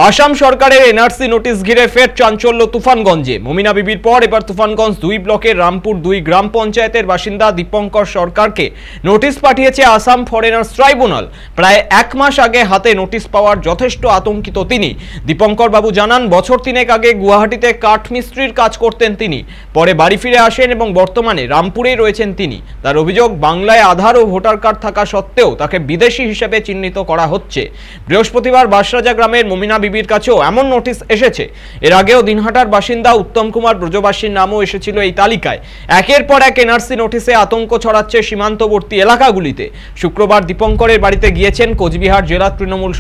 আসাম সরকারের NRC notice ঘিরে ফের চাঞ্চল্য তুফানগঞ্জে। মমিনা বিবির পর এবার তুফানগঞ্জ 2 ব্লকের রামপুর 2 গ্রাম পঞ্চায়েতের বাসিন্দা দীপঙ্কর সরকারকে নোটিশ পাঠিয়েছে আসাম ফরেনার্স ট্রাইব্যুনাল। প্রায় 1 মাস আগে হাতে নোটিশ পাওয়ার যথেষ্ট আতঙ্কিত তিনি। দীপঙ্কর বাবু জানান, বছর 3 আগে গুয়াহাটিতে কাঠমিস্ত্রির কাজ করতেন তিনি, পরে বাড়ি ফিরে আসেন এবং বর্তমানে রামপুরেই রয়েছেন তিনি। তার অভিযোগ, বাংলায় আধার ও ভোটার কার্ড থাকা সত্ত্বেও তাকে বিদেশি হিসেবে চিহ্নিত করা হচ্ছে। বৃহস্পতিবার বাসরাজা গ্রামের মমিনা বিবির কাছেও এমন নোটিশ এসেছে। এর আগেও দিনহাটার বাসিন্দা উত্তম কুমার ব্রজবাসীর নামও এসেছিল এই তালিকায়। একের পর এক এনআরসি নোটিশে আতঙ্ক ছড়াচ্ছে সীমান্তবর্তী এলাকাগুলিতে। শুক্রবার দীপঙ্করের বাড়িতে গিয়েছেন কোচবিহার জেলা তৃণমূল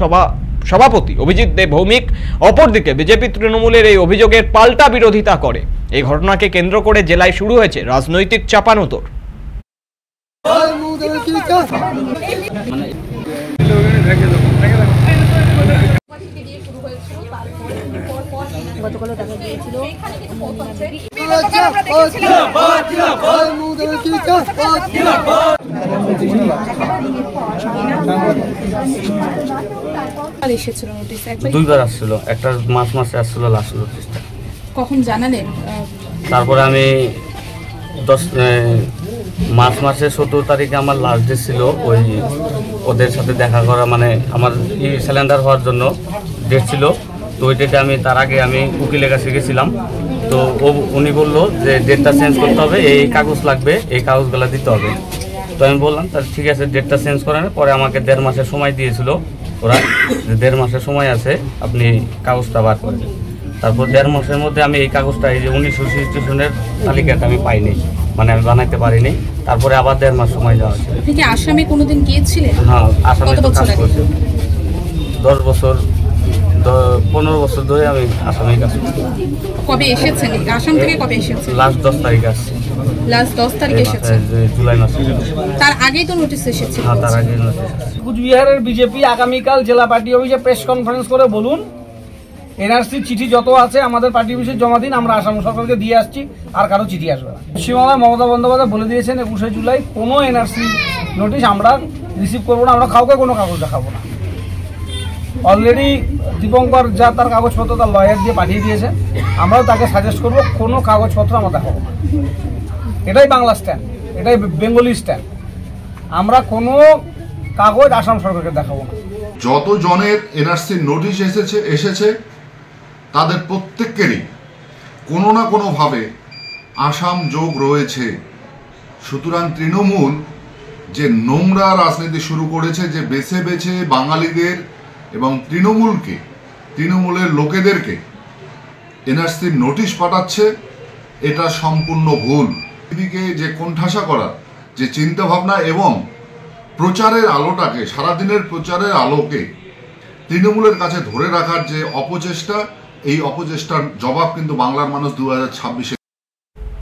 সভাপতি অভিজিৎ দেব ভৌমিক। অপরদিকে বিজেপি তৃণমূলের এই অভিযোগের পাল্টা বিরোধিতা করে। এই ঘটনাকে কেন্দ্র করে জেলায় শুরু হয়েছে রাজনৈতিক চাপানোতর। গতকালও দেখা গিয়েছিল দুইবার আসছিল, একটা মাসে আসছিল লাস্ট নোটিশটা। কখন জানালেন? তারপরে আমি মাসের 17 তারিখে আমার লাস্ট ডে ছিল, ওই ওদের সাথে দেখা করা, মানে আমার সিলিন্ডার হওয়ার জন্য ডেট ছিল। তো ওই ডেটে আমি তার আগে আমি উকিলের কাছে গেছিলাম। তো উনি বললো যে ডেটটা চেঞ্জ করতে হবে, এই কাগজ লাগবে, এই কাগজগুলো দিতে হবে। তো আমি বললাম তাহলে ঠিক আছে, ডেটটা চেঞ্জ করেন। পরে আমাকে 1.5 মাসের সময় দিয়েছিল ওরা, যে 1.5 মাসের সময় আছে, আপনি কাগজটা বার করেন। তারপর 1.5 মাসের মধ্যে আমি এই কাগজটা, এই যে 1980 স্টেশনের তালিকাটা আমি পাইনি, মানে আমি বানাইতে পারিনি। তারপরে আবার 1.5 মাস সময় যাওয়া ছিল। আপনি কি আসামে কোনোদিন গিয়েছিলেন? হ্যাঁ, আসামে কাজ করছি 10 বছর, 15 বছর ধরে আমি আসামে কাজ করছি। কবে এসেছেন? আসাম থেকে কবে এসেছেন? লাস্ট 10 তারিখ আসছি। লাস্ট 10 তারিখে এসেছেন? জুলাই মাসে। তার আগেই তো নোটিশ এসেছিল। হ্যাঁ, তার আগেই নোটিশ। কুচবিহারের বিজেপি আগামীকাল জেলা পার্টি অফিসে প্রেস কনফারেন্স করে বলুন, এনআরসি চিঠি যত আছে আমাদের পার্টি অফিসে জমা দিন, আমরা আসাম সরকারকে দিয়ে আসছি, আর কারো চিঠি আসবে না। পশ্চিমবাংলায় মমতা বন্দ্যোপাধ্যায় বলে দিয়েছেন 21শে জুলাই কোনো এনআরসি নোটিশ আমরা রিসিভ করবো না, আমরা কাউকে কোনো কাগজ দেখাবো না। অলরেডি দীপঙ্কর যা তার কাগজপত্র তার লয়ার দিয়ে পাঠিয়ে দিয়েছে, আমরাও তাকে সাজেস্ট করবো কোনো কাগজপত্র আমরা দেখাবো না। এটাই বাংলা স্ট্যান্ড, এটাই বেঙ্গলি স্ট্যান্ড। আমরা কোনো কাগজ আসাম সরকারকে দেখাবো না। যত জনের এনআরসি নোটিশ এসেছে তাদের প্রত্যেকেরই কোনো না কোনোভাবে আসাম যোগ রয়েছে। সুতরাং তৃণমূল যে নোংরা রাজনীতি শুরু করেছে, যে বেছে বেছে বাঙালিদের এবং তৃণমূলের লোকেদেরকে এনআরসির নোটিশ পাঠাচ্ছে, এটা সম্পূর্ণ ভুল। এদিকে যে কোণঠাসা করার যে চিন্তাভাবনা এবং প্রচারের আলোটাকে, সারাদিনের প্রচারের আলোকে তৃণমূলের কাছে ধরে রাখার যে অপচেষ্টা, এই অপচেষ্টার জবাব কিন্তু বাংলার মানুষ 2026